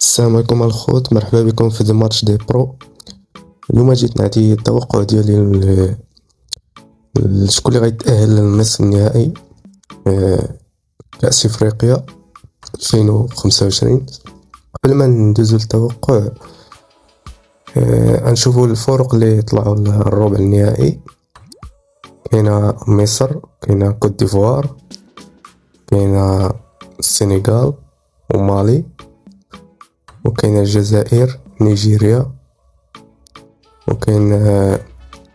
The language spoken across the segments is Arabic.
السلام عليكم الخوت، مرحبا بكم في ذا ماتش دي برو. اليوم جيت نعطي التوقع ديالي لشكون اللي غيتأهل للنصف النهائي كأس افريقيا 2025. قبل ما ندوزو للتوقع غنشوفو الفرق اللي طلعوا للربع النهائي. كاينه مصر، كاينه كوت ديفوار، كاينه السنغال ومالي، وكاين الجزائر، نيجيريا، وكاين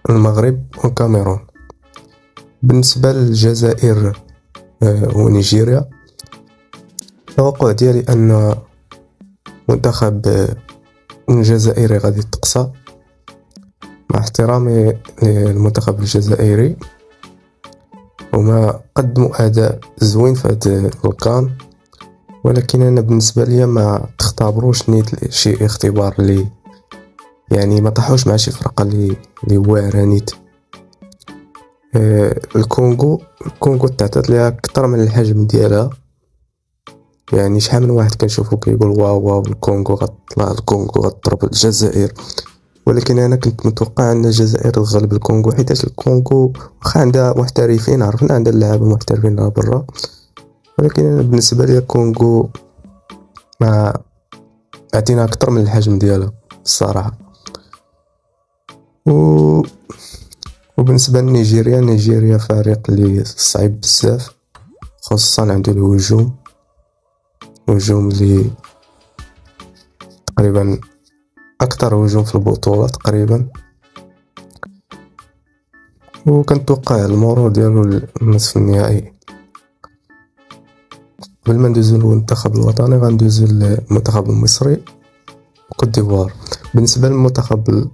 المغرب والكاميرون. بالنسبة للجزائر ونيجيريا، التوقع ديالي أن منتخب الجزائري غادي تقصى، مع احترامي للمنتخب الجزائري وما قدموا أداء زوين في هذا الكان، ولكن أنا بالنسبة لي ما تختبروش نيت شي اختبار لي يعني ما طاحوش مع شي فرقة اللي واعرة نيت. الكونغو تعطات ليها اكثر من الحجم ديالها، يعني شحال من واحد كنشوفو كيقول واو واو الكونغو غتطلع، الكونغو غتضرب الجزائر، ولكن انا كنت متوقع ان الجزائر تغلب الكونغو، حيت الكونغو واخا عندها محترفين، عرفنا عندها اللاعب محترفين برا، ولكن أنا بالنسبه لي الكونغو ما عطينا اكثر من الحجم ديالها الصراحه. وبالنسبه لنيجيريا، نيجيريا فريق اللي صعيب بزاف، خصوصا عنده الهجوم اللي تقريبا اكثر هجوم في البطوله تقريبا، وكنتوقع المرور ديالو للنصف النهائي. قبل ما ندوزو للمنتخب الوطني غندوزو للمنتخب المصري وكوت ديفوار. بالنسبه للمنتخب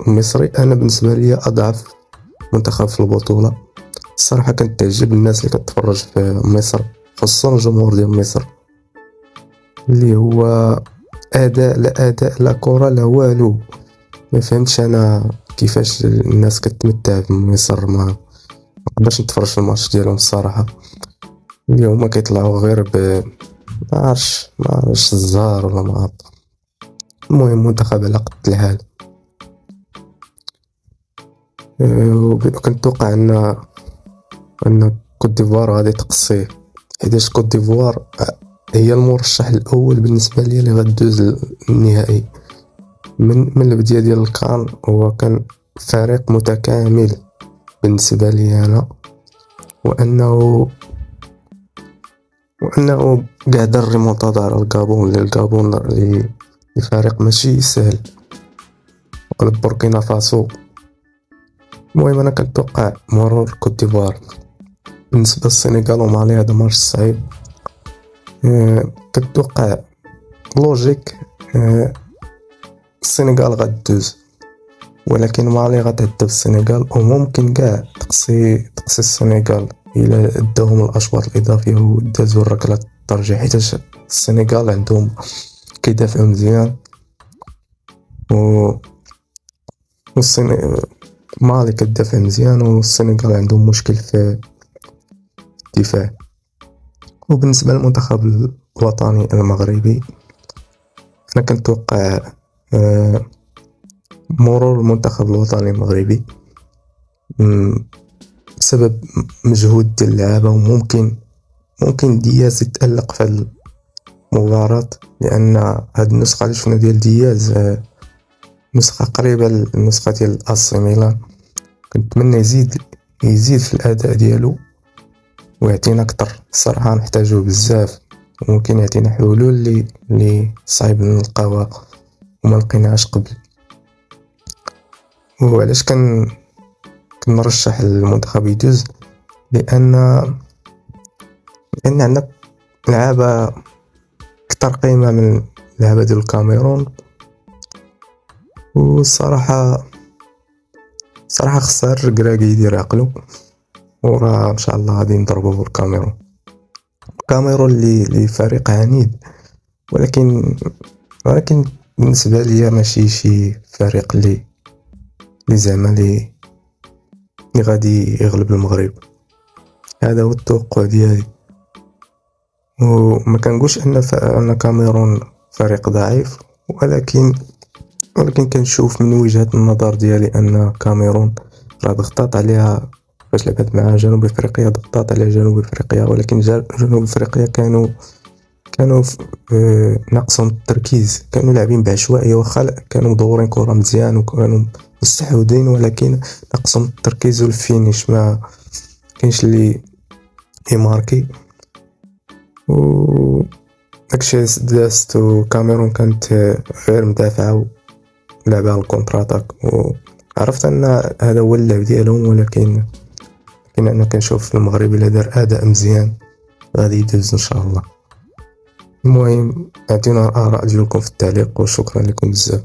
المصري، انا بالنسبه لي اضعف منتخب في البطوله الصراحه. كانت تعجب الناس اللي كتفرج في مصر، خصوصا الجمهور ديال مصر، اللي هو اداء لا اداء لا كره لا والو. ما فهمتش انا كيفاش الناس كتمتع في مصر، ما نقدرش نتفرج في الماتش ديالهم الصراحه. اللي هما كيطلعوا غير ما عرفش الزهر ولا ما عرفت. المهم منتخب على قد الحال. وكنتوقع ان كوت ديفوار غادي تقصيه، حيت كوت ديفوار هي المرشح الاول بالنسبه لي اللي غدوز النهائي. من البدايه ديال الكان هو كان فريق متكامل بالنسبه لي انا، وانه قاعد الريمونتادا على الغابون اللي فريق ماشي سهل، وقلب بوركينا فاسو. المهم انا كنتوقع مرور كوت ديفوار. بالنسبه للسنغال ومالي، هذا ماتش صعيب. كنتوقع لوجيك السنغال غدوز، ولكن مالي غتهدف السنغال، وممكن كاع تقصي السنغال الى داهم الاشواط الاضافيه ودازوا الركله الترجيح، حيت السنغال عندهم كيدافعوا مزيان، مالي كتدافع مزيان، والسنغال عندهم مشكل في الدفاع. وبالنسبه للمنتخب الوطني المغربي، انا كنتوقع مرور المنتخب الوطني المغربي بسبب مجهود ديال اللعابه، وممكن دياز يتألق في المباراة، لان هاد النسخه اللي شفنا ديال دياز نسخه قريبه للنسخه ديال AC ميلان. كنتمنى يزيد في الاداء ديالو ويعطينا اكثر، الصراحه نحتاجوه بزاف، وممكن يعطينا حلول اللي صعيب نلقاوها وما لقيناهاش قبل. وعلاش كنرشح المنتخب يدوز؟ لان عندنا لعابه اكثر قيمه من لعابه ديال الكاميرون، والصراحه خسر كراكي يدير عقلو، وراه ان شاء الله غادي نضربو الكاميرون اللي فريق عنيد، ولكن بالنسبه لي ماشي شي فريق اللي زعما اللي غادي يغلب المغرب. هذا هو التوقع ديالي، وما كنقولش ان كاميرون فريق ضعيف، ولكن كنشوف من وجهة النظر ديالي أن كاميرون راه ضغطات عليها فاش لعبت مع جنوب افريقيا، ضغطات على جنوب افريقيا، ولكن جنوب افريقيا كانوا ناقصهم التركيز، كانوا لاعبين بعشوائيه، واخا كانوا مدورين كره مزيان وكانوا مستحوذين، ولكن ناقصهم التركيز والفينيش، ما كاينش اللي يماركي. و داكشي دازتو كاميرون كانت غير مدافعه ولعبها على الكونتر اتاك، وعرفت ان هذا هو اللعب ديالهم، ولكن انا كنشوف المغرب الا دار اداء مزيان غادي يدوز ان شاء الله. المهم اعطيونا الاراء ديالكم في التعليق، وشكرا لكم بزاف.